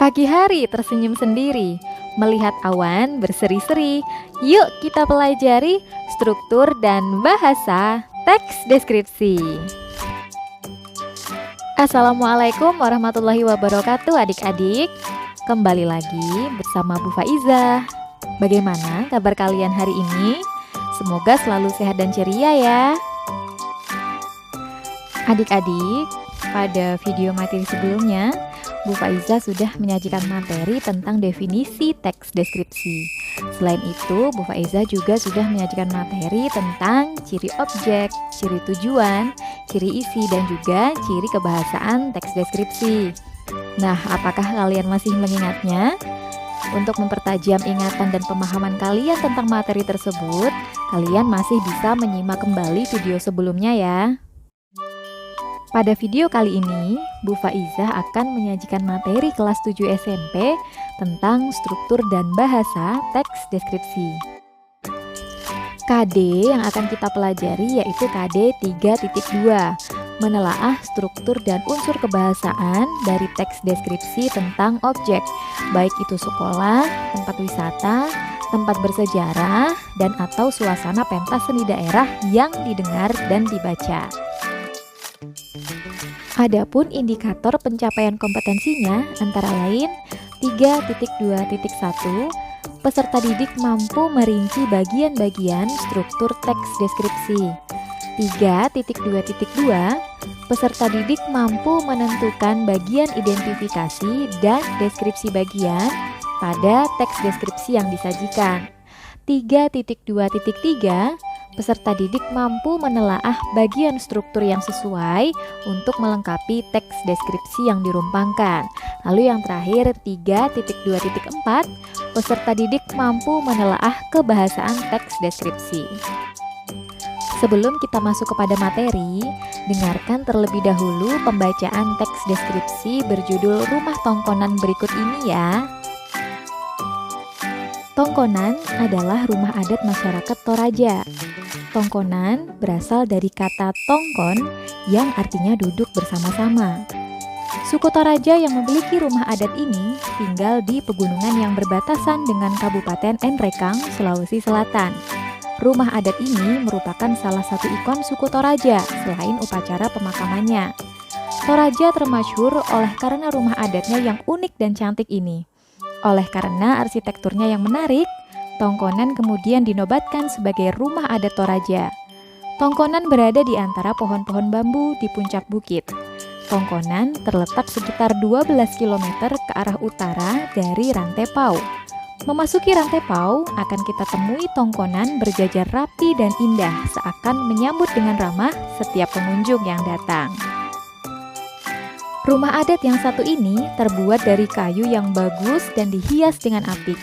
Pagi hari tersenyum sendiri, melihat awan berseri-seri. Yuk kita pelajari struktur dan bahasa teks deskripsi. Assalamualaikum warahmatullahi wabarakatuh adik-adik. Kembali lagi bersama Bu Faiza. Bagaimana kabar kalian hari ini? Semoga selalu sehat dan ceria ya. Adik-adik, pada video materi sebelumnya Bu Faiza sudah menyajikan materi tentang definisi teks deskripsi. Selain itu, Bu Faiza juga sudah menyajikan materi tentang ciri objek, ciri tujuan, ciri isi, dan juga ciri kebahasaan teks deskripsi. Nah, apakah kalian masih mengingatnya? Untuk mempertajam ingatan dan pemahaman kalian tentang materi tersebut, kalian masih bisa menyimak kembali video sebelumnya ya. Pada video kali ini, Bu Faiza akan menyajikan materi kelas 7 SMP tentang struktur dan bahasa teks deskripsi. KD yang akan kita pelajari yaitu KD 3.2, menelaah struktur dan unsur kebahasaan dari teks deskripsi tentang objek, baik itu sekolah, tempat wisata, tempat bersejarah, dan atau suasana pentas seni daerah yang didengar dan dibaca. Adapun indikator pencapaian kompetensinya antara lain 3.2.1, peserta didik mampu merinci bagian-bagian struktur teks deskripsi. 3.2.2, peserta didik mampu menentukan bagian identifikasi dan deskripsi bagian pada teks deskripsi yang disajikan. 3.2.3, peserta didik mampu menelaah bagian struktur yang sesuai untuk melengkapi teks deskripsi yang dirumpangkan. Lalu yang terakhir 3.2.4, peserta didik mampu menelaah kebahasaan teks deskripsi. Sebelum kita masuk kepada materi, dengarkan terlebih dahulu pembacaan teks deskripsi berjudul Rumah Tongkonan berikut ini ya. Tongkonan adalah rumah adat masyarakat Toraja. Tongkonan berasal dari kata tongkon yang artinya duduk bersama-sama. Suku Toraja yang memiliki rumah adat ini tinggal di pegunungan yang berbatasan dengan Kabupaten Nrekang, Sulawesi Selatan. Rumah adat ini merupakan salah satu ikon suku Toraja selain upacara pemakamannya. Toraja termasyhur oleh karena rumah adatnya yang unik dan cantik ini. Oleh karena arsitekturnya yang menarik, Tongkonan kemudian dinobatkan sebagai rumah adat Toraja. Tongkonan berada di antara pohon-pohon bambu di puncak bukit. Tongkonan terletak sekitar 12 km ke arah utara dari Rantai Pau. Memasuki Rantai Pau, akan kita temui Tongkonan berjajar rapi dan indah, seakan menyambut dengan ramah setiap pengunjung yang datang. Rumah adat yang satu ini terbuat dari kayu yang bagus dan dihias dengan apik.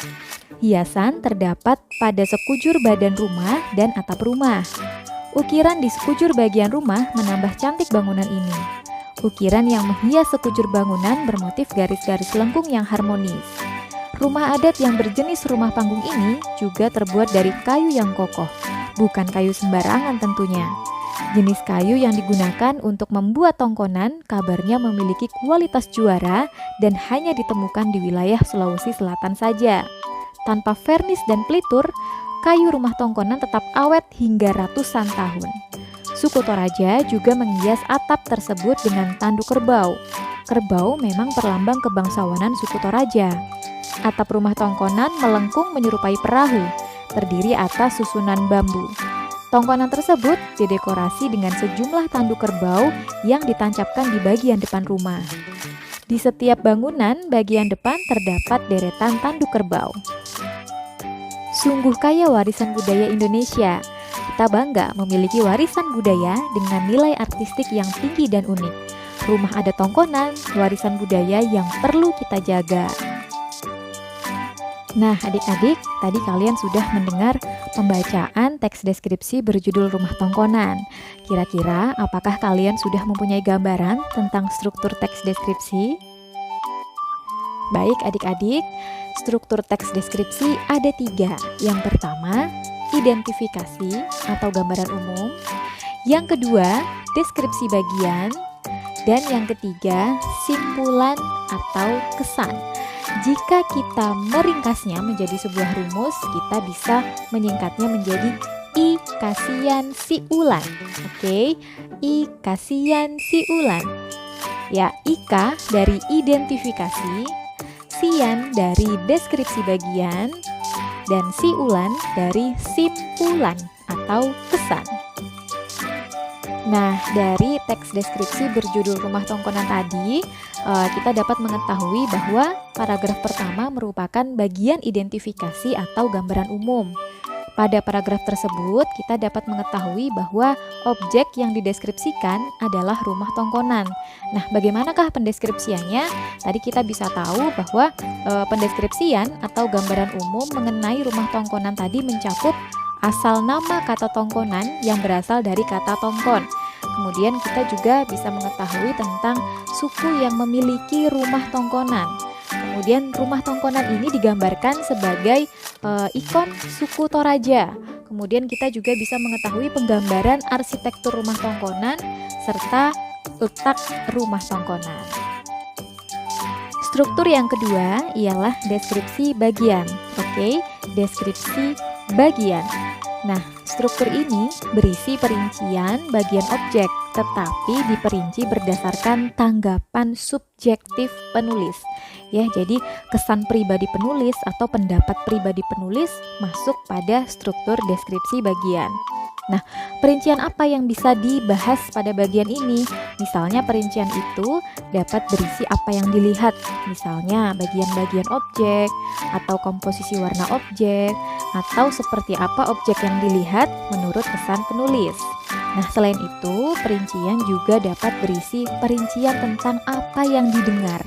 Hiasan terdapat pada sekujur badan rumah dan atap rumah. Ukiran di sekujur bagian rumah menambah cantik bangunan ini. Ukiran yang menghias sekujur bangunan bermotif garis-garis lengkung yang harmonis. Rumah adat yang berjenis rumah panggung ini juga terbuat dari kayu yang kokoh, bukan kayu sembarangan tentunya. Jenis kayu yang digunakan untuk membuat tongkonan kabarnya memiliki kualitas juara dan hanya ditemukan di wilayah Sulawesi Selatan saja. Tanpa vernis dan pelitur, kayu rumah tongkonan tetap awet hingga ratusan tahun. Suku Toraja juga menghias atap tersebut dengan tanduk kerbau. Kerbau memang perlambang kebangsawanan suku Toraja. Atap rumah tongkonan melengkung menyerupai perahu, terdiri atas susunan bambu. Tongkonan tersebut didekorasi dengan sejumlah tanduk kerbau yang ditancapkan di bagian depan rumah. Di setiap bangunan bagian depan terdapat deretan tanduk kerbau. Sungguh kaya warisan budaya Indonesia. Kita bangga memiliki warisan budaya dengan nilai artistik yang tinggi dan unik. Rumah adat Tongkonan, warisan budaya yang perlu kita jaga. Nah, adik-adik, tadi kalian sudah mendengar pembacaan teks deskripsi berjudul Rumah Tongkonan. Kira-kira apakah kalian sudah mempunyai gambaran tentang struktur teks deskripsi? Baik adik-adik, struktur teks deskripsi ada 3. Yang pertama, identifikasi atau gambaran umum. Yang kedua, deskripsi bagian. Dan yang ketiga, simpulan atau kesan. Jika kita meringkasnya menjadi sebuah rumus, kita bisa menyingkatnya menjadi I kasihan si Ulan. Oke, I kasihan si Ulan. Ya, Ika dari identifikasi, Sian dari deskripsi bagian, dan si Ulan dari simpulan atau kesan. Nah, dari teks deskripsi berjudul Rumah Tongkonan tadi, kita dapat mengetahui bahwa paragraf pertama merupakan bagian identifikasi atau gambaran umum. Pada paragraf tersebut, kita dapat mengetahui bahwa objek yang dideskripsikan adalah rumah tongkonan. Nah, bagaimanakah pendeskripsiannya? Tadi kita bisa tahu bahwa pendeskripsian atau gambaran umum mengenai rumah tongkonan tadi mencakup asal nama kata tongkonan yang berasal dari kata tongkon. Kemudian kita juga bisa mengetahui tentang suku yang memiliki rumah tongkonan. Kemudian rumah tongkonan ini digambarkan sebagai ikon suku Toraja. Kemudian kita juga bisa mengetahui penggambaran arsitektur rumah tongkonan serta letak rumah tongkonan. Struktur yang kedua ialah deskripsi bagian. Oke, deskripsi bagian. Nah, struktur ini berisi perincian bagian objek, tetapi diperinci berdasarkan tanggapan subjektif penulis. Ya, jadi kesan pribadi penulis atau pendapat pribadi penulis masuk pada struktur deskripsi bagian. Nah, perincian apa yang bisa dibahas pada bagian ini? Misalnya perincian itu dapat berisi apa yang dilihat, misalnya bagian-bagian objek, atau komposisi warna objek, atau seperti apa objek yang dilihat menurut kesan penulis. Nah, selain itu, perincian juga dapat berisi perincian tentang apa yang didengar.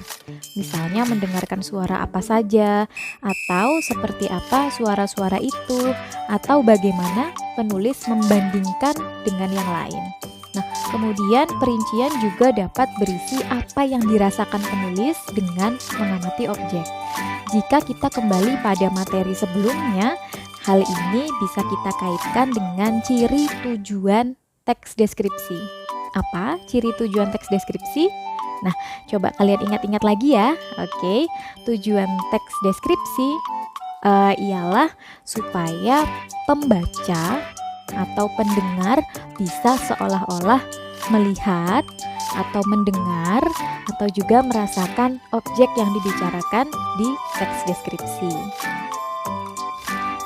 Misalnya mendengarkan suara apa saja, atau seperti apa suara-suara itu, atau bagaimana penulis membandingkan dengan yang lain. Nah, kemudian perincian juga dapat berisi apa yang dirasakan penulis dengan mengamati objek. Jika kita kembali pada materi sebelumnya, hal ini bisa kita kaitkan dengan ciri tujuan teks deskripsi. Apa ciri tujuan teks deskripsi? Nah, coba kalian ingat-ingat lagi ya. Oke, tujuan teks deskripsi ialah supaya pembaca atau pendengar bisa seolah-olah melihat atau mendengar atau juga merasakan objek yang dibicarakan di teks deskripsi.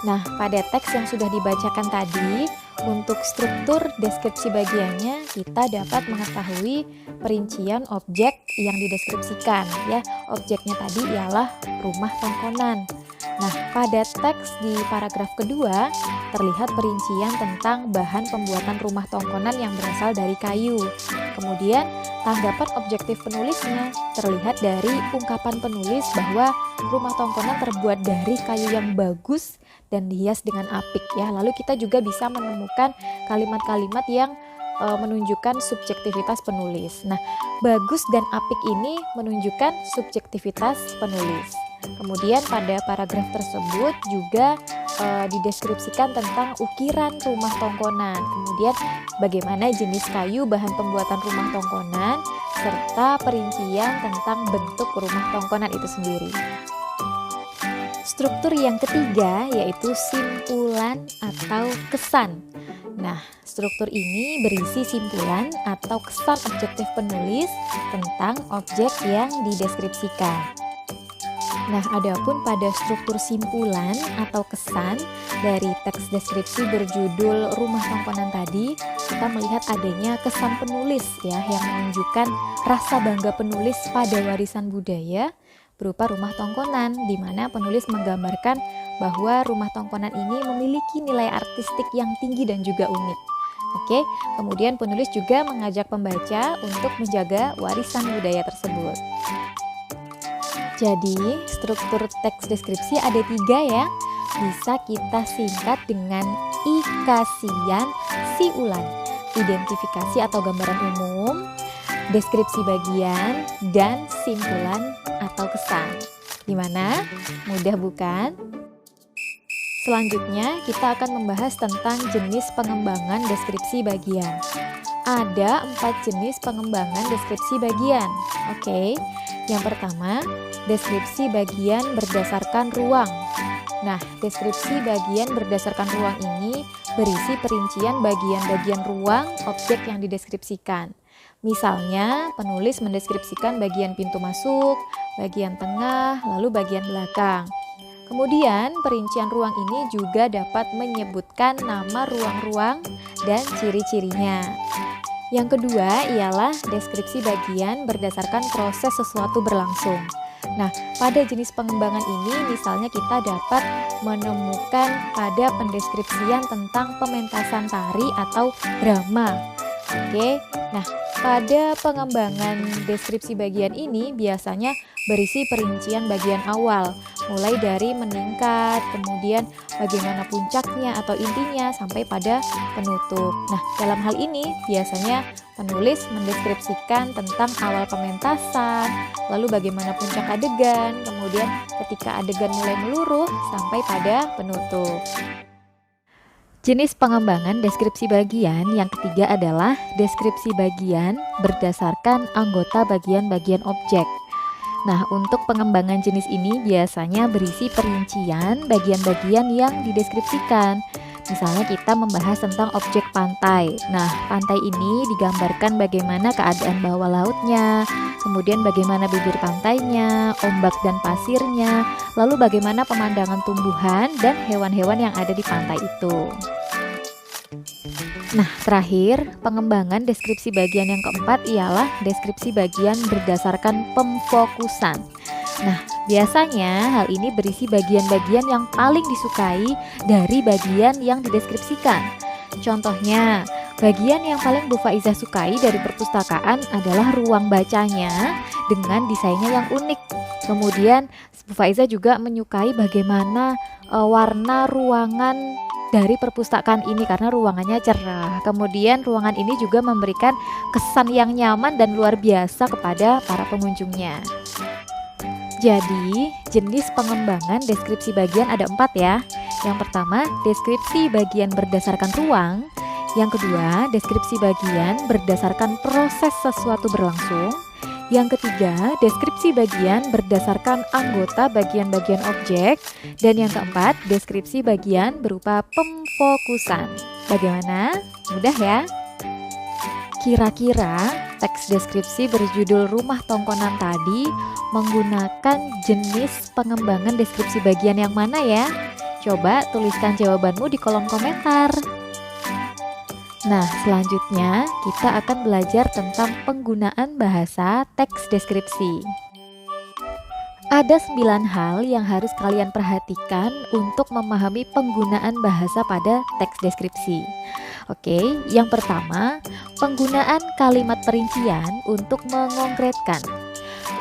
Nah, pada teks yang sudah dibacakan tadi, untuk struktur deskripsi bagiannya kita dapat mengetahui perincian objek yang dideskripsikan, ya. Objeknya tadi ialah rumah tongkonan. Nah, pada teks di paragraf kedua terlihat perincian tentang bahan pembuatan rumah tongkonan yang berasal dari kayu. Kemudian, tanggapan objektif penulisnya terlihat dari ungkapan penulis bahwa rumah tongkonan terbuat dari kayu yang bagus dan dihias dengan apik, ya. Lalu kita juga bisa menemukan kalimat-kalimat yang menunjukkan subjektivitas penulis. Nah, bagus dan apik ini menunjukkan subjektivitas penulis. Kemudian pada paragraf tersebut juga dideskripsikan tentang ukiran rumah tongkonan, kemudian bagaimana jenis kayu bahan pembuatan rumah tongkonan, serta perincian tentang bentuk rumah tongkonan itu sendiri. Struktur yang ketiga yaitu simpulan atau kesan. Nah, struktur ini berisi simpulan atau kesan objektif penulis tentang objek yang dideskripsikan. Nah, adapun pada struktur simpulan atau kesan dari teks deskripsi berjudul Rumah Tongkonan tadi, kita melihat adanya kesan penulis, ya, yang menunjukkan rasa bangga penulis pada warisan budaya berupa rumah tongkonan, di mana penulis menggambarkan bahwa rumah tongkonan ini memiliki nilai artistik yang tinggi dan juga unik. Oke, kemudian penulis juga mengajak pembaca untuk menjaga warisan budaya tersebut. Jadi, struktur teks deskripsi ada 3 ya. Bisa kita singkat dengan ikasian si ulan, identifikasi atau gambaran umum, deskripsi bagian, dan simpulan atau kesan. Gimana? Mudah bukan? Selanjutnya, kita akan membahas tentang jenis pengembangan deskripsi bagian. Ada 4 jenis pengembangan deskripsi bagian. Oke. Yang pertama, deskripsi bagian berdasarkan ruang. Nah, deskripsi bagian berdasarkan ruang ini berisi perincian bagian-bagian ruang objek yang dideskripsikan. Misalnya, penulis mendeskripsikan bagian pintu masuk, bagian tengah, lalu bagian belakang. Kemudian, perincian ruang ini juga dapat menyebutkan nama ruang-ruang dan ciri-cirinya. Yang kedua ialah deskripsi bagian berdasarkan proses sesuatu berlangsung. Nah, pada jenis pengembangan ini misalnya kita dapat menemukan pada pendeskripsian tentang pementasan tari atau drama. Oke, nah pada pengembangan deskripsi bagian ini biasanya berisi perincian bagian awal, mulai dari meningkat, kemudian bagaimana puncaknya atau intinya sampai pada penutup. Nah, dalam hal ini biasanya penulis mendeskripsikan tentang awal pementasan, lalu bagaimana puncak adegan, kemudian ketika adegan mulai meluruh sampai pada penutup. Jenis pengembangan deskripsi bagian yang ketiga adalah deskripsi bagian berdasarkan anggota bagian-bagian objek. Nah, untuk pengembangan jenis ini biasanya berisi perincian bagian-bagian yang dideskripsikan. Misalnya kita membahas tentang objek pantai. Nah, pantai ini digambarkan bagaimana keadaan bawah lautnya, kemudian bagaimana bibir pantainya, ombak dan pasirnya, lalu bagaimana pemandangan tumbuhan dan hewan-hewan yang ada di pantai itu. Nah, terakhir, pengembangan deskripsi bagian yang keempat ialah deskripsi bagian berdasarkan pemfokusan. Nah, biasanya hal ini berisi bagian-bagian yang paling disukai dari bagian yang dideskripsikan. Contohnya, bagian yang paling Bu Faizah sukai dari perpustakaan adalah ruang bacanya dengan desainnya yang unik. Kemudian, Bu Faizah juga menyukai bagaimana warna ruangan dari perpustakaan ini karena ruangannya cerah. Kemudian ruangan ini juga memberikan kesan yang nyaman dan luar biasa kepada para pengunjungnya. Jadi, jenis pengembangan deskripsi bagian ada 4 ya. Yang pertama, deskripsi bagian berdasarkan ruang. Yang kedua, deskripsi bagian berdasarkan proses sesuatu berlangsung. Yang ketiga, deskripsi bagian berdasarkan anggota bagian-bagian objek. Dan yang keempat, deskripsi bagian berupa pemfokusan. Bagaimana? Mudah ya? Kira-kira teks deskripsi berjudul Rumah Tongkonan tadi menggunakan jenis pengembangan deskripsi bagian yang mana ya? Coba tuliskan jawabanmu di kolom komentar. Nah, selanjutnya kita akan belajar tentang penggunaan bahasa teks deskripsi. Ada 9 hal yang harus kalian perhatikan untuk memahami penggunaan bahasa pada teks deskripsi. Oke, yang pertama, penggunaan kalimat perincian untuk mengkonkretkan.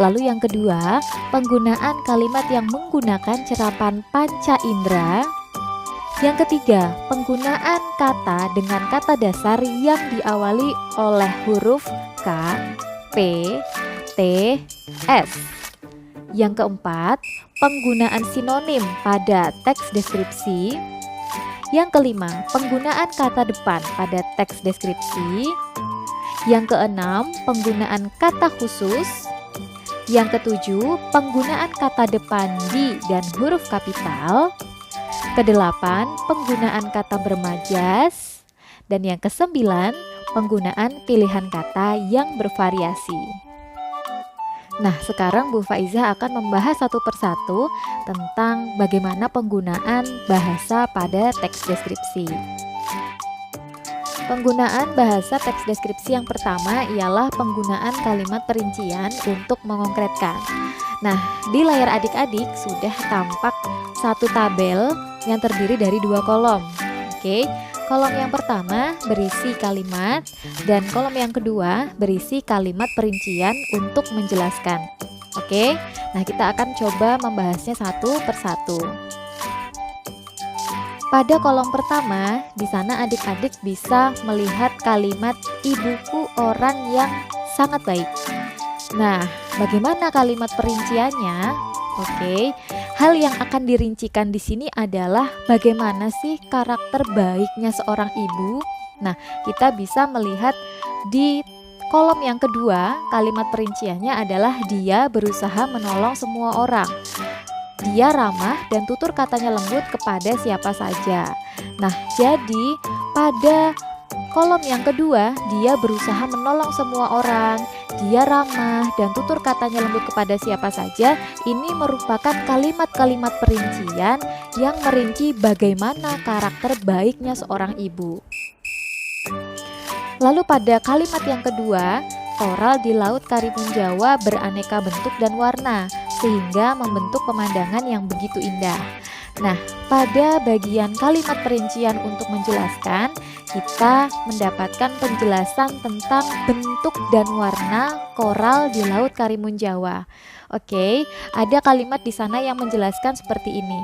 Lalu yang kedua, penggunaan kalimat yang menggunakan cerapan panca indera. Yang ketiga, penggunaan kata dengan kata dasar yang diawali oleh huruf K, P, T, S. Yang keempat, penggunaan sinonim pada teks deskripsi. Yang kelima, penggunaan kata depan pada teks deskripsi. Yang keenam, penggunaan kata khusus. Yang ketujuh, penggunaan kata depan di dan huruf kapital. Kedelapan, penggunaan kata bermajas. Dan yang kesembilan, penggunaan pilihan kata yang bervariasi. Nah, sekarang Bu Faizah akan membahas satu persatu tentang bagaimana penggunaan bahasa pada teks deskripsi. Penggunaan bahasa teks deskripsi yang pertama ialah penggunaan kalimat perincian untuk mengonkretkan. Nah, di layar adik-adik sudah tampak satu tabel yang terdiri dari 2 kolom. Oke, kolom yang pertama berisi kalimat dan kolom yang kedua berisi kalimat perincian untuk menjelaskan. Oke, nah kita akan coba membahasnya satu persatu. Pada kolom pertama, di sana adik-adik bisa melihat kalimat ibuku orang yang sangat baik. Nah, bagaimana kalimat perinciannya? Oke, hal yang akan dirincikan di sini adalah bagaimana sih karakter baiknya seorang ibu. Nah, kita bisa melihat di kolom yang kedua, kalimat perinciannya adalah dia berusaha menolong semua orang. Dia ramah dan tutur katanya lembut kepada siapa saja. Nah, jadi pada kolom yang kedua, dia berusaha menolong semua orang, dia ramah dan tutur katanya lembut kepada siapa saja. Ini merupakan kalimat-kalimat perincian yang merinci bagaimana karakter baiknya seorang ibu. Lalu pada kalimat yang kedua, koral di Laut Karimun Jawa beraneka bentuk dan warna, sehingga membentuk pemandangan yang begitu indah. Nah, pada bagian kalimat perincian untuk menjelaskan, kita mendapatkan penjelasan tentang bentuk dan warna koral di Laut Karimun Jawa. Oke, ada kalimat di sana yang menjelaskan seperti ini.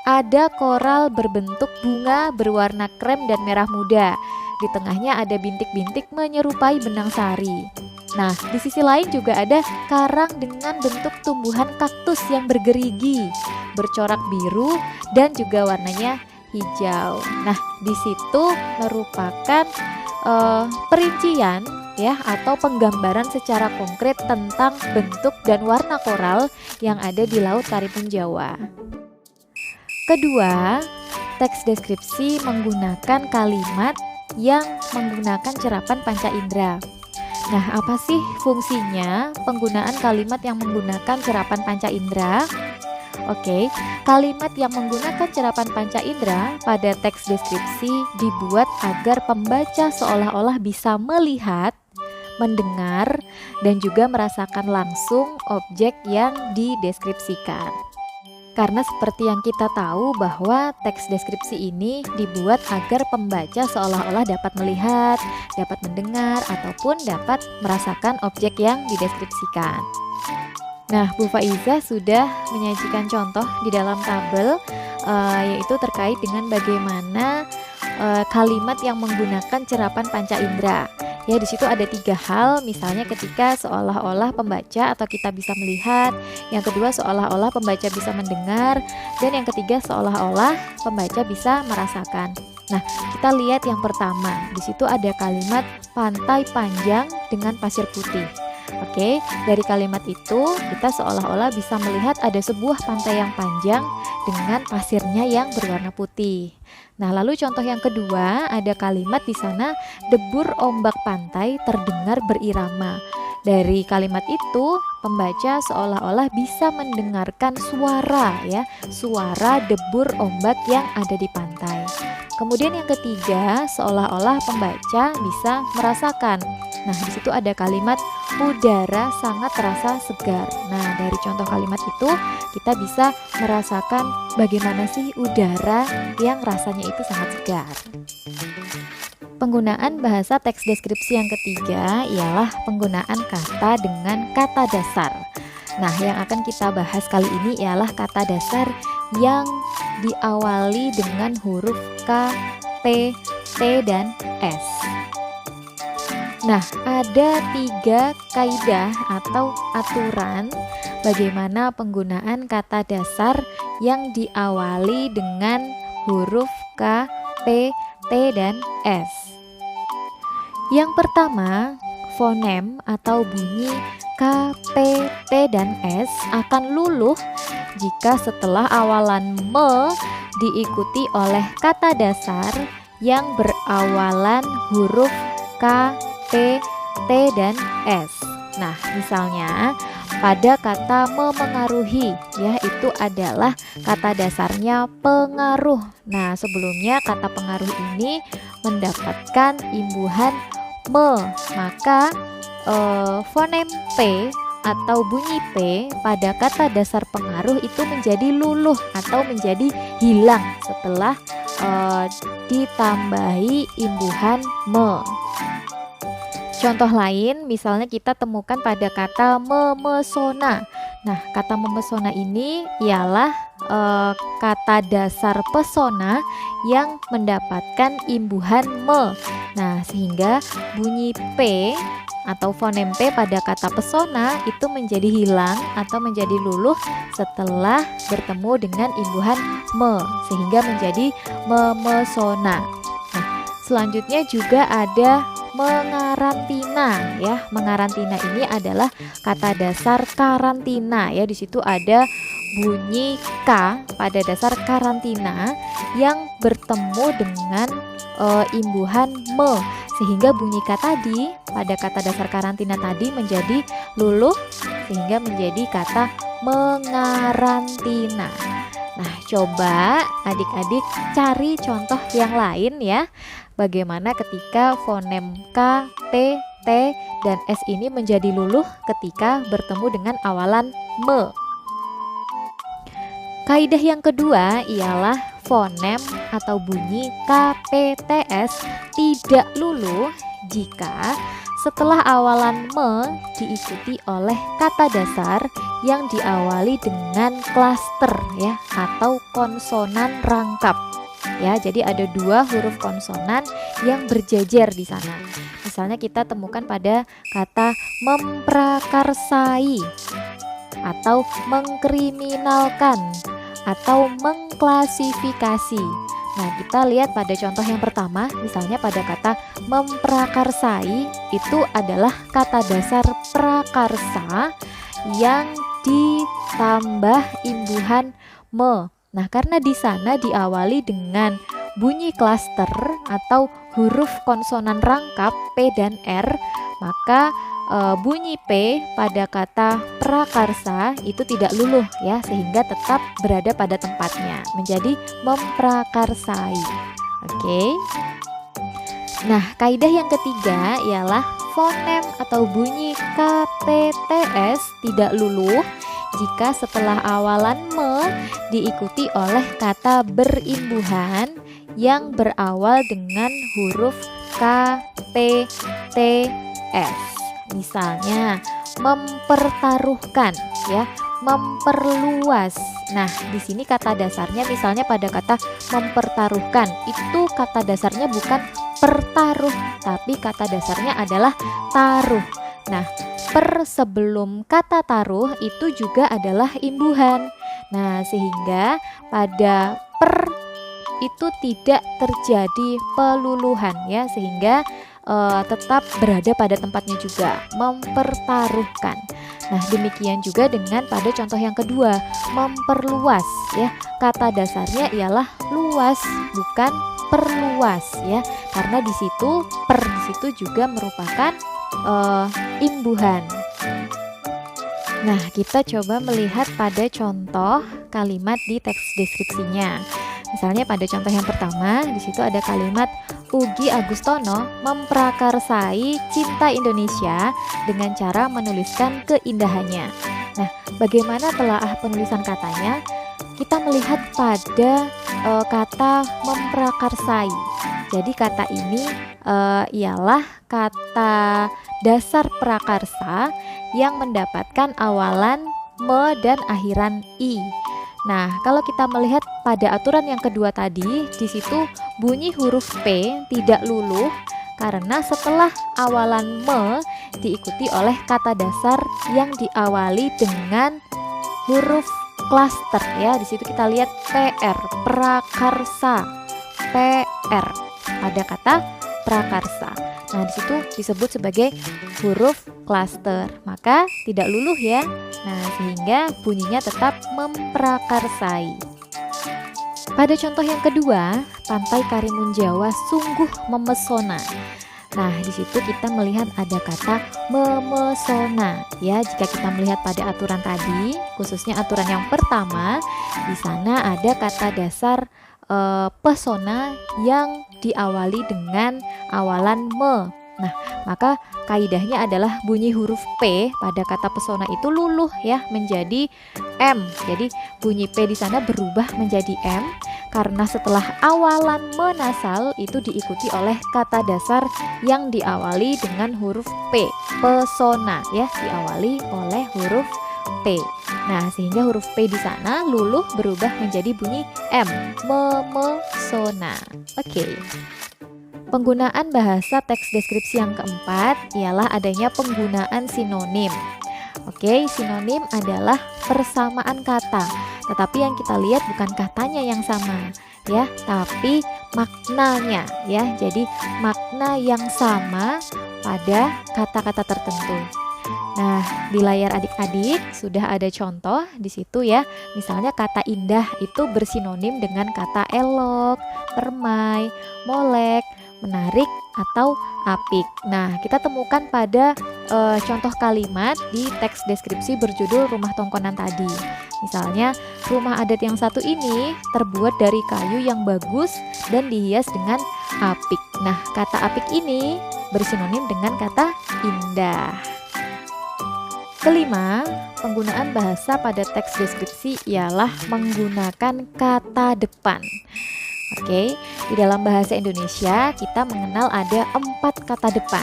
Ada koral berbentuk bunga berwarna krem dan merah muda. Di tengahnya ada bintik-bintik menyerupai benang sari. Nah, di sisi lain juga ada karang dengan bentuk tumbuhan kaktus yang bergerigi, bercorak biru dan juga warnanya hijau. Nah, di situ merupakan perincian ya atau penggambaran secara konkret tentang bentuk dan warna koral yang ada di Laut Karimun Jawa. Kedua, teks deskripsi menggunakan kalimat yang menggunakan cerapan panca indera. Nah, apa sih fungsinya penggunaan kalimat yang menggunakan cerapan panca indera? Oke, kalimat yang menggunakan cerapan panca indera pada teks deskripsi dibuat agar pembaca seolah-olah bisa melihat, mendengar, dan juga merasakan langsung objek yang dideskripsikan. Karena seperti yang kita tahu bahwa teks deskripsi ini dibuat agar pembaca seolah-olah dapat melihat, dapat mendengar, ataupun dapat merasakan objek yang dideskripsikan. Nah, Bu Faiza sudah menyajikan contoh di dalam tabel, yaitu terkait dengan bagaimana kalimat yang menggunakan cerapan panca indera. Ya, di situ ada 3 hal, misalnya ketika seolah-olah pembaca atau kita bisa melihat, yang kedua seolah-olah pembaca bisa mendengar, dan yang ketiga seolah-olah pembaca bisa merasakan. Nah, kita lihat yang pertama, di situ ada kalimat pantai panjang dengan pasir putih. Oke, dari kalimat itu kita seolah-olah bisa melihat ada sebuah pantai yang panjang dengan pasirnya yang berwarna putih. Nah, lalu contoh yang kedua, ada kalimat di sana debur ombak pantai terdengar berirama. Dari kalimat itu, pembaca seolah-olah bisa mendengarkan suara suara debur ombak yang ada di pantai. Kemudian yang ketiga, seolah-olah pembaca bisa merasakan. Nah, di situ ada kalimat udara sangat terasa segar. Nah, dari contoh kalimat itu kita bisa merasakan bagaimana sih udara yang rasanya itu sangat segar. Penggunaan bahasa teks deskripsi yang ketiga ialah penggunaan kata dengan kata dasar. Nah, yang akan kita bahas kali ini ialah kata dasar yang diawali dengan huruf K, P, T, dan S. Nah, ada 3 kaidah atau aturan bagaimana penggunaan kata dasar yang diawali dengan huruf K, P, T, dan S. Yang pertama, fonem atau bunyi K, P, T, dan S akan luluh jika setelah awalan me diikuti oleh kata dasar yang berawalan huruf K, P, T, dan S. Nah, misalnya pada kata memengaruhi, ya, itu adalah kata dasarnya pengaruh. Nah, sebelumnya kata pengaruh ini mendapatkan imbuhan me, maka fonem P atau bunyi P pada kata dasar pengaruh itu menjadi luluh atau menjadi hilang setelah ditambahi imbuhan me. Contoh lain, misalnya kita temukan pada kata memesona. Nah, kata memesona ini ialah kata dasar pesona yang mendapatkan imbuhan me. Nah, sehingga bunyi P atau fonem P pada kata pesona itu menjadi hilang atau menjadi luluh setelah bertemu dengan imbuhan me, sehingga menjadi memesona. Nah, selanjutnya juga ada mengarantina ya. Mengarantina ini adalah kata dasar karantina ya. Di situ ada bunyi K pada dasar karantina yang bertemu dengan imbuhan me, sehingga bunyi K tadi pada kata dasar karantina tadi menjadi luluh sehingga menjadi kata mengarantina. Nah, coba adik-adik cari contoh yang lain ya. Bagaimana ketika fonem K, P, T, dan S ini menjadi luluh ketika bertemu dengan awalan me. Kaidah yang kedua ialah fonem atau bunyi K, P, T, S tidak luluh jika setelah awalan me diikuti oleh kata dasar yang diawali dengan klaster ya atau konsonan rangkap. Ya, jadi ada dua huruf konsonan yang berjejer di sana. Misalnya kita temukan pada kata memprakarsai atau mengkriminalkan atau mengklasifikasi. Nah, kita lihat pada contoh yang pertama, misalnya pada kata memprakarsai itu adalah kata dasar prakarsa yang ditambah imbuhan me. Nah, karena di sana diawali dengan bunyi klaster atau huruf konsonan rangkap P dan R, maka bunyi P pada kata prakarsa itu tidak luluh ya, sehingga tetap berada pada tempatnya menjadi memprakarsai. Oke. Nah, kaidah yang ketiga ialah fonem atau bunyi K, P, T, S tidak luluh jika setelah awalan me diikuti oleh kata berimbuhan yang berawal dengan huruf K, P, T, S. Misalnya mempertaruhkan ya, memperluas. Nah, di sini kata dasarnya misalnya pada kata mempertaruhkan itu kata dasarnya bukan pertaruh, tapi kata dasarnya adalah taruh. Nah, per sebelum kata taruh itu juga adalah imbuhan. Nah, sehingga pada per itu tidak terjadi peluluhan ya, sehingga tetap berada pada tempatnya juga, mempertaruhkan. Nah, demikian juga dengan pada contoh yang kedua, memperluas ya. Kata dasarnya ialah luas, bukan perluas ya. Karena di situ per di situ juga merupakan imbuhan. Nah, kita coba melihat pada contoh kalimat di teks deskripsinya. Misalnya pada contoh yang pertama, di situ ada kalimat Ugi Agustono memprakarsai cinta Indonesia dengan cara menuliskan keindahannya. Nah, bagaimana telaah penulisan katanya? Kita melihat pada kata memprakarsai. Jadi kata ini ialah kata dasar prakarsa yang mendapatkan awalan me dan akhiran i. Nah, kalau kita melihat pada aturan yang kedua tadi, di situ bunyi huruf P tidak luluh karena setelah awalan me diikuti oleh kata dasar yang diawali dengan huruf klaster ya. Di situ kita lihat PR, prakarsa, PR pada kata prakarsa. Nah, di situ disebut sebagai huruf klaster, maka tidak luluh ya. Nah, sehingga bunyinya tetap memprakarsai. Pada contoh yang kedua, Pantai Karimun Jawa sungguh memesona. Nah, di situ kita melihat ada kata memesona ya. Jika kita melihat pada aturan tadi, khususnya aturan yang pertama, di sana ada kata dasar pesona yang diawali dengan awalan me. Nah, maka kaidahnya adalah bunyi huruf P pada kata pesona itu luluh ya menjadi M. Jadi bunyi P di sana berubah menjadi M karena setelah awalan menasal itu diikuti oleh kata dasar yang diawali dengan huruf P. Pesona ya, diawali oleh huruf P. Nah, sehingga huruf P di sana luluh berubah menjadi bunyi M. Memesona. Oke. Penggunaan bahasa teks deskripsi yang keempat ialah adanya penggunaan sinonim. Oke, sinonim adalah persamaan kata, tetapi yang kita lihat bukan katanya yang sama ya, tapi maknanya ya. Jadi makna yang sama pada kata-kata tertentu. Nah, di layar adik-adik sudah ada contoh di situ ya. Misalnya kata indah itu bersinonim dengan kata elok, permai, molek, menarik, atau apik. Nah, kita temukan pada contoh kalimat di teks deskripsi berjudul Rumah Tongkonan tadi. Misalnya, rumah adat yang satu ini terbuat dari kayu yang bagus dan dihias dengan apik. Nah, kata apik ini bersinonim dengan kata indah. Kelima, penggunaan bahasa pada teks deskripsi ialah menggunakan kata depan. Oke, di dalam bahasa Indonesia kita mengenal ada 4 kata depan.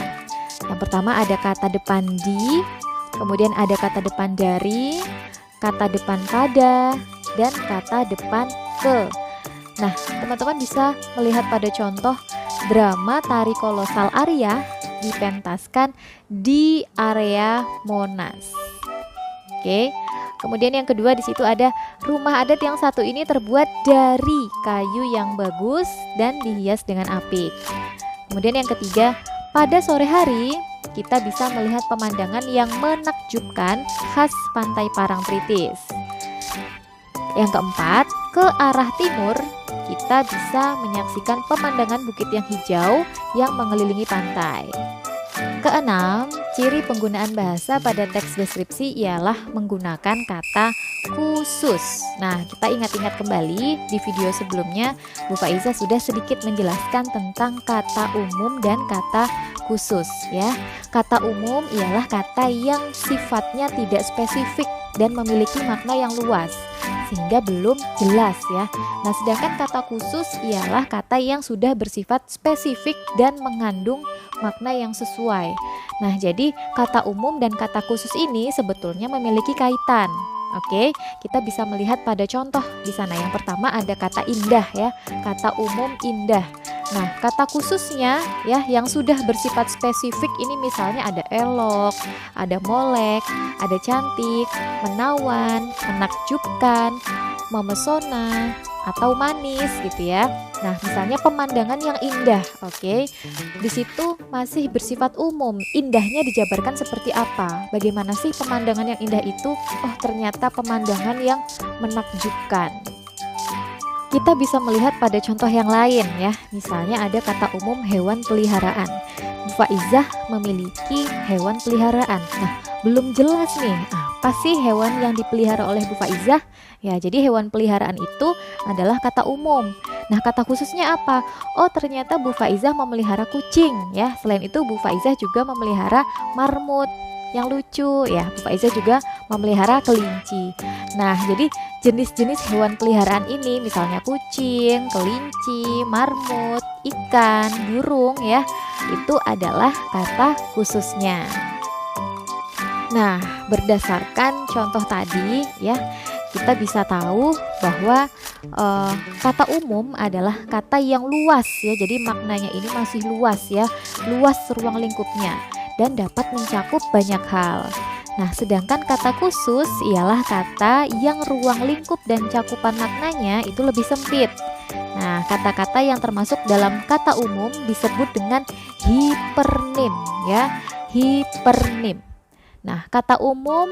Yang pertama ada kata depan di, kemudian ada kata depan dari, kata depan pada, dan kata depan ke. Nah, teman-teman bisa melihat pada contoh drama tari kolosal Arya dipentaskan di area Monas. Oke. Kemudian yang kedua di situ ada rumah adat yang satu ini terbuat dari kayu yang bagus dan dihias dengan apik. Kemudian yang ketiga, pada sore hari kita bisa melihat pemandangan yang menakjubkan khas Pantai Parangtritis. Yang keempat, ke arah timur kita bisa menyaksikan pemandangan bukit yang hijau yang mengelilingi pantai. Keenam, ciri penggunaan bahasa pada teks deskripsi ialah menggunakan kata khusus. Nah, kita ingat-ingat kembali di video sebelumnya Bu Faiza sudah sedikit menjelaskan tentang kata umum dan kata khusus ya. Kata umum ialah kata yang sifatnya tidak spesifik dan memiliki makna yang luas sehingga belum jelas ya. Nah, sedangkan kata khusus ialah kata yang sudah bersifat spesifik dan mengandung makna yang sesuai. Nah, jadi kata umum dan kata khusus ini sebetulnya memiliki kaitan. Oke, kita bisa melihat pada contoh di sana. Yang pertama ada kata indah ya, kata umum indah. Nah, kata khususnya ya yang sudah bersifat spesifik ini misalnya ada elok, ada molek, ada cantik, menawan, menakjubkan, memesona, atau manis gitu ya. Nah, misalnya pemandangan yang indah, oke. Di situ masih bersifat umum. Indahnya dijabarkan seperti apa? Bagaimana sih pemandangan yang indah itu? Oh, ternyata pemandangan yang menakjubkan. Kita bisa melihat pada contoh yang lain ya. Misalnya ada kata umum hewan peliharaan. Bu Faizah memiliki hewan peliharaan. Nah, belum jelas nih apa sih hewan yang dipelihara oleh Bu Faizah? Ya, jadi hewan peliharaan itu adalah kata umum. Nah, kata khususnya apa? Oh, ternyata Bu Faizah memelihara kucing ya. Selain itu Bu Faizah juga memelihara marmut yang lucu ya. Bu Faizah juga memelihara kelinci. Nah, jadi jenis-jenis hewan peliharaan ini misalnya kucing, kelinci, marmut, ikan, burung ya, itu adalah kata khususnya. Nah, berdasarkan contoh tadi ya, kita bisa tahu bahwa kata umum adalah kata yang luas ya. Jadi maknanya ini masih luas ya, luas ruang lingkupnya dan dapat mencakup banyak hal. Nah, sedangkan kata khusus ialah kata yang ruang lingkup dan cakupan maknanya itu lebih sempit. Nah, kata-kata yang termasuk dalam kata umum disebut dengan hipernim ya, hipernim. Nah, kata umum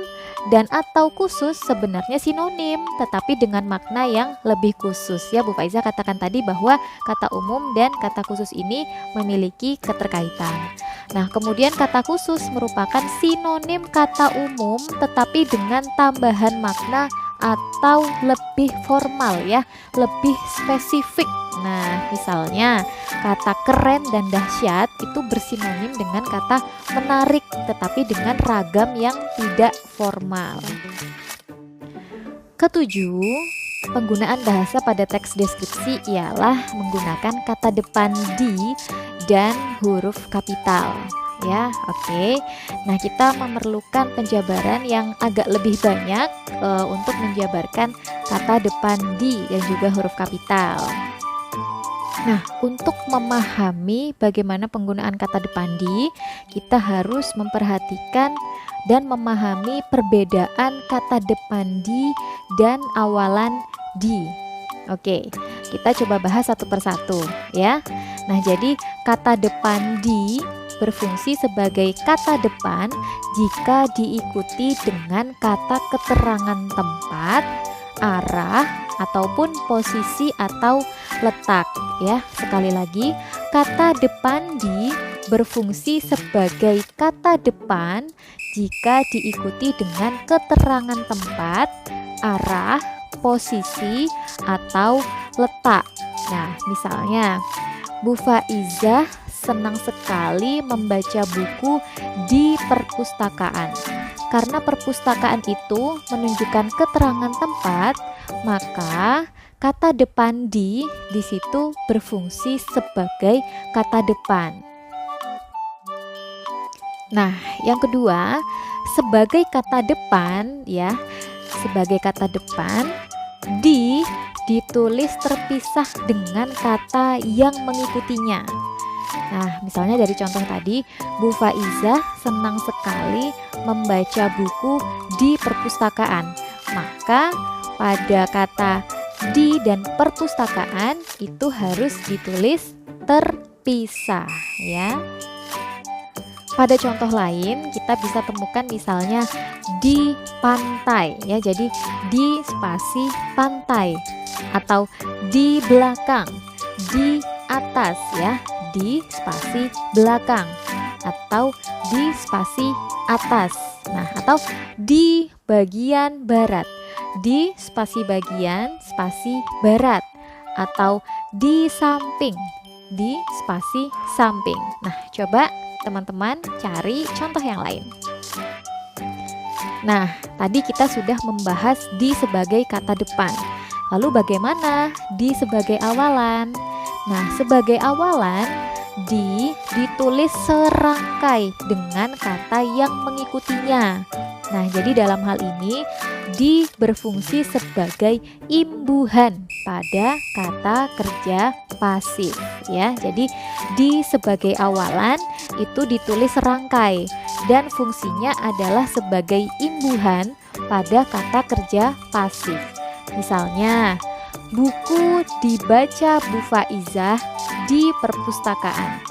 dan atau khusus sebenarnya sinonim, tetapi dengan makna yang lebih khusus ya. Bu Faizah katakan tadi bahwa kata umum dan kata khusus ini memiliki keterkaitan. Nah, kemudian kata khusus merupakan sinonim kata umum tetapi dengan tambahan makna atau lebih formal ya, lebih spesifik. Nah, misalnya kata keren dan dahsyat itu bersinonim dengan kata menarik tetapi dengan ragam yang tidak formal. Ketujuh, penggunaan bahasa pada teks deskripsi ialah menggunakan kata depan di dan huruf kapital. Ya, oke. Nah, kita memerlukan penjabaran yang agak lebih banyak untuk menjabarkan kata depan di dan juga huruf kapital. Nah, untuk memahami bagaimana penggunaan kata depan di, kita harus memperhatikan dan memahami perbedaan kata depan di dan awalan di. Oke, kita coba bahas satu persatu ya. Nah, jadi kata depan di berfungsi sebagai kata depan jika diikuti dengan kata keterangan tempat, arah, ataupun posisi atau letak ya. Sekali lagi, kata depan di berfungsi sebagai kata depan jika diikuti dengan keterangan tempat, arah, posisi, atau letak. Nah, misalnya Bu Faizah senang sekali membaca buku di perpustakaan. Karena perpustakaan itu menunjukkan keterangan tempat, maka kata depan di situ berfungsi sebagai kata depan. Nah, yang kedua, sebagai kata depan ya, sebagai kata depan ditulis terpisah dengan kata yang mengikutinya. Nah, misalnya dari contoh tadi, Bu Faizah senang sekali membaca buku di perpustakaan. Maka pada kata di dan perpustakaan itu harus ditulis terpisah ya. Pada contoh lain kita bisa temukan misalnya di pantai ya. Jadi di spasi pantai, atau di belakang, di atas ya, di spasi belakang, atau di spasi atas. Nah, atau di bagian barat, di spasi bagian, spasi barat, atau di samping, di spasi samping. Nah, coba teman-teman cari contoh yang lain. Nah, tadi kita sudah membahas di sebagai kata depan. Lalu bagaimana di sebagai awalan? Nah, sebagai awalan ditulis serangkai dengan kata yang mengikutinya. Nah, jadi dalam hal ini di berfungsi sebagai imbuhan pada kata kerja pasif ya. Jadi di sebagai awalan itu ditulis serangkai dan fungsinya adalah sebagai imbuhan pada kata kerja pasif. Misalnya, buku dibaca Bu Faizah di perpustakaan.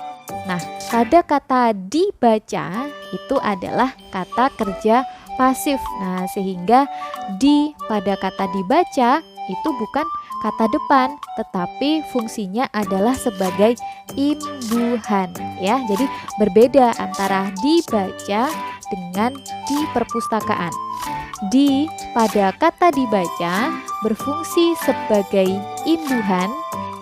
Nah, pada kata dibaca itu adalah kata kerja pasif. Nah, sehingga di pada kata dibaca itu bukan kata depan, tetapi fungsinya adalah sebagai imbuhan ya. Jadi berbeda antara dibaca dengan di perpustakaan. Di pada kata dibaca berfungsi sebagai imbuhan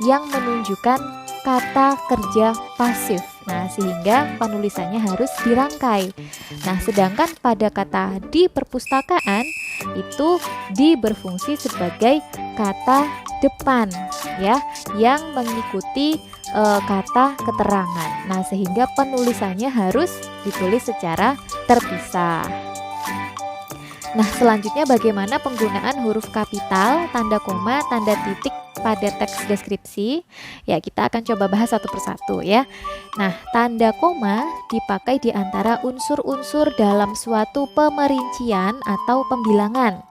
yang menunjukkan kata kerja pasif. Nah, sehingga penulisannya harus dirangkai. Nah, sedangkan pada kata di perpustakaan itu berfungsi sebagai kata depan ya, yang mengikuti kata keterangan. Nah, sehingga penulisannya harus ditulis secara terpisah. Nah, selanjutnya bagaimana penggunaan huruf kapital, tanda koma, tanda titik pada teks deskripsi? Ya, kita akan coba bahas satu persatu ya. Nah, tanda koma dipakai di antara unsur-unsur dalam suatu pemerincian atau pembilangan.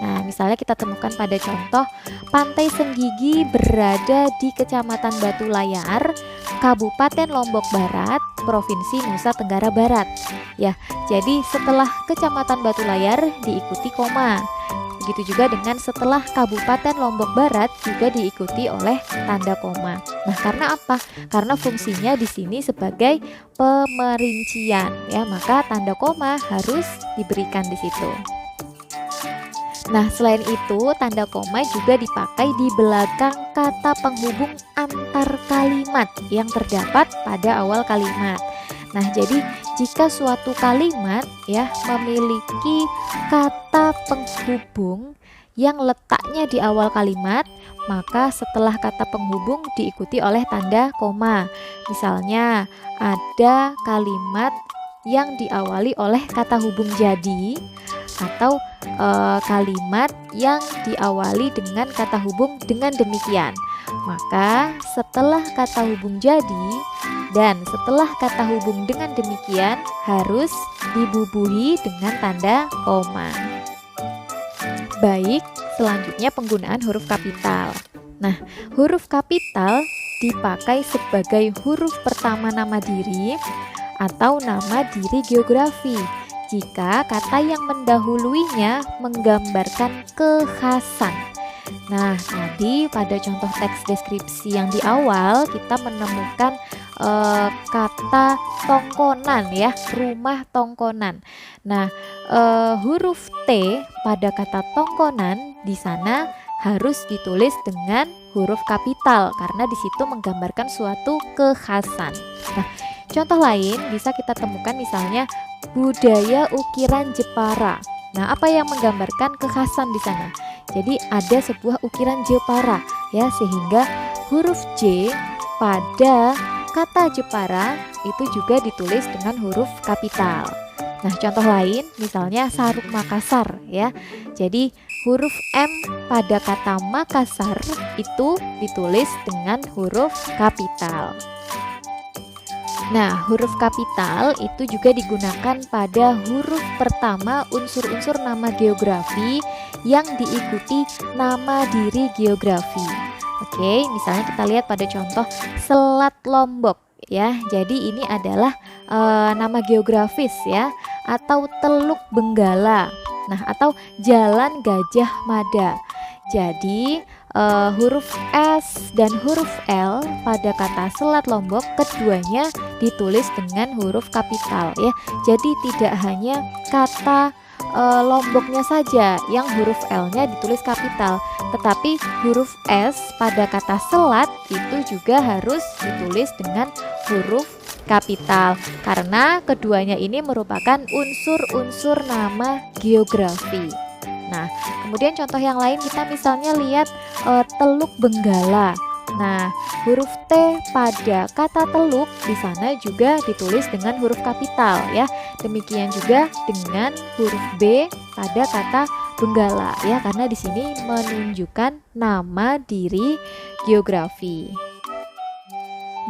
Nah, misalnya kita temukan pada contoh Pantai Senggigi berada di Kecamatan Batu Layar, Kabupaten Lombok Barat, Provinsi Nusa Tenggara Barat. Ya, jadi setelah Kecamatan Batu Layar diikuti koma. Begitu juga dengan setelah Kabupaten Lombok Barat juga diikuti oleh tanda koma. Nah, karena apa? Karena fungsinya di sini sebagai pemerincian ya, maka tanda koma harus diberikan di situ. Nah, selain itu tanda koma juga dipakai di belakang kata penghubung antar kalimat yang terdapat pada awal kalimat. Nah, jadi jika suatu kalimat ya memiliki kata penghubung yang letaknya di awal kalimat, maka setelah kata penghubung diikuti oleh tanda koma. Misalnya ada kalimat yang diawali oleh kata hubung jadi, atau kalimat yang diawali dengan kata hubung dengan demikian. Maka setelah kata hubung jadi dan setelah kata hubung dengan demikian harus dibubuhi dengan tanda koma. Baik, selanjutnya penggunaan huruf kapital. Nah, huruf kapital dipakai sebagai huruf pertama nama diri atau nama diri geografi jika kata yang mendahuluinya menggambarkan kekhasan. Nah, tadi pada contoh teks deskripsi yang di awal kita menemukan kata tongkonan ya, rumah tongkonan. Nah, huruf T pada kata tongkonan di sana harus ditulis dengan huruf kapital karena di situ menggambarkan suatu kekhasan. Nah, contoh lain bisa kita temukan misalnya budaya ukiran Jepara. Nah, apa yang menggambarkan kekhasan di sana? Jadi ada sebuah ukiran Jepara ya, sehingga huruf J pada kata Jepara itu juga ditulis dengan huruf kapital. Nah, contoh lain misalnya Saruk Makassar ya. Jadi huruf M pada kata Makassar itu ditulis dengan huruf kapital. Nah, huruf kapital itu juga digunakan pada huruf pertama unsur-unsur nama geografi yang diikuti nama diri geografi. Oke, misalnya kita lihat pada contoh Selat Lombok ya. Jadi ini adalah nama geografis ya, atau Teluk Benggala. Nah, atau Jalan Gajah Mada. Jadi huruf S dan huruf L pada kata Selat Lombok keduanya ditulis dengan huruf kapital ya. Jadi tidak hanya kata Lomboknya saja yang huruf L-nya ditulis kapital, tetapi huruf S pada kata selat itu juga harus ditulis dengan huruf kapital karena keduanya ini merupakan unsur-unsur nama geografi. Nah, kemudian contoh yang lain kita misalnya lihat Teluk Benggala. Nah, huruf T pada kata teluk di sana juga ditulis dengan huruf kapital ya. Demikian juga dengan huruf B pada kata Benggala ya, karena di sini menunjukkan nama diri geografi.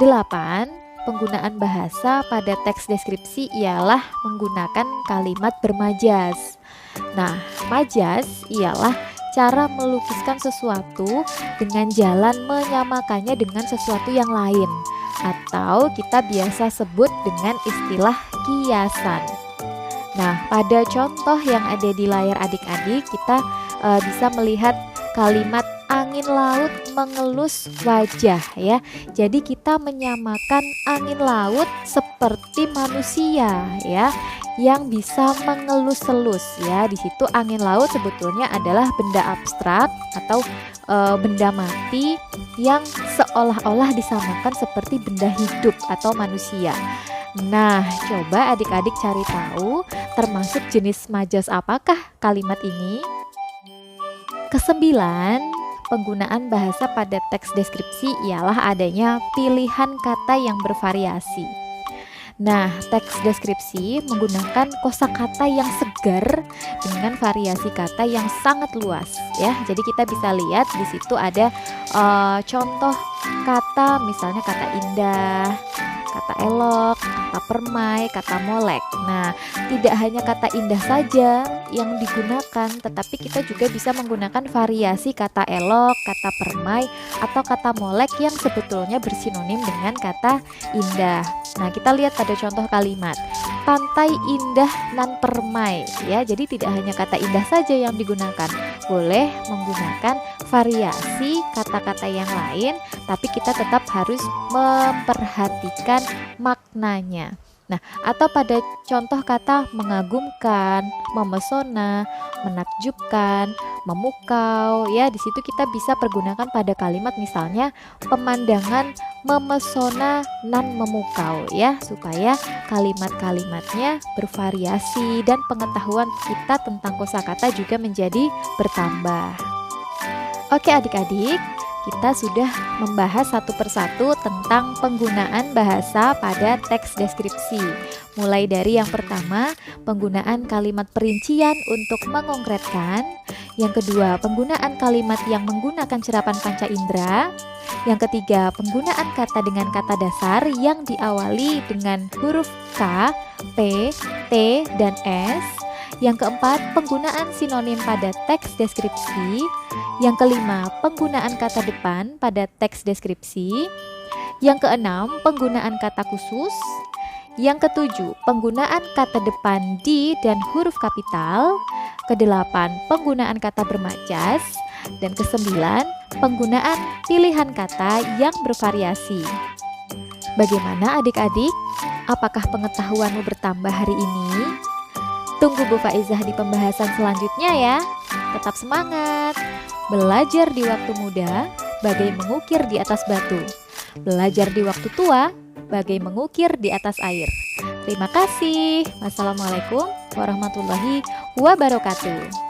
8. Penggunaan bahasa pada teks deskripsi ialah menggunakan kalimat bermajas. Nah, majas ialah cara melukiskan sesuatu dengan jalan menyamakannya dengan sesuatu yang lain, atau kita biasa sebut dengan istilah kiasan. Nah, pada contoh yang ada di layar adik-adik, kita bisa melihat kalimat angin laut mengelus wajah ya. Jadi kita menyamakan angin laut seperti manusia ya, yang bisa mengelus-elus ya. Di situ angin laut sebetulnya adalah benda abstrak atau benda mati yang seolah-olah disamakan seperti benda hidup atau manusia. Nah, coba adik-adik cari tahu termasuk jenis majas apakah kalimat ini? 9. Penggunaan bahasa pada teks deskripsi ialah adanya pilihan kata yang bervariasi. Nah, teks deskripsi menggunakan kosakata yang segar dengan variasi kata yang sangat luas ya. Jadi kita bisa lihat di situ ada contoh kata, misalnya kata indah, kata elok, kata permai, kata molek. Nah, tidak hanya kata indah saja yang digunakan, tetapi kita juga bisa menggunakan variasi kata elok, kata permai, atau kata molek yang sebetulnya bersinonim dengan kata indah. Nah, kita lihat pada contoh kalimat pantai indah nan permai ya. Jadi tidak hanya kata indah saja yang digunakan, boleh menggunakan variasi kata-kata yang lain, tapi kita tetap harus memperhatikan maknanya. Nah, atau pada contoh kata mengagumkan, memesona, menakjubkan, memukau ya, di situ kita bisa pergunakan pada kalimat misalnya pemandangan memesona nan memukau ya, supaya kalimat-kalimatnya bervariasi dan pengetahuan kita tentang kosakata juga menjadi bertambah. Oke adik-adik, kita sudah membahas satu persatu tentang penggunaan bahasa pada teks deskripsi. Mulai dari yang pertama, penggunaan kalimat perincian untuk mengkonkretkan. Yang kedua, penggunaan kalimat yang menggunakan cerapan panca indera. Yang ketiga, penggunaan kata dengan kata dasar yang diawali dengan huruf K, P, T, dan S. Yang keempat, penggunaan sinonim pada teks deskripsi. Yang kelima, penggunaan kata depan pada teks deskripsi. Yang keenam, penggunaan kata khusus. Yang ketujuh, penggunaan kata depan di dan huruf kapital. Kedelapan, penggunaan kata bermajas. Dan kesembilan, penggunaan pilihan kata yang bervariasi. Bagaimana adik-adik? Apakah pengetahuanmu bertambah hari ini? Tunggu Bu Faizah di pembahasan selanjutnya ya. Tetap semangat. Belajar di waktu muda, bagai mengukir di atas batu. Belajar di waktu tua, bagai mengukir di atas air. Terima kasih. Wassalamualaikum warahmatullahi wabarakatuh.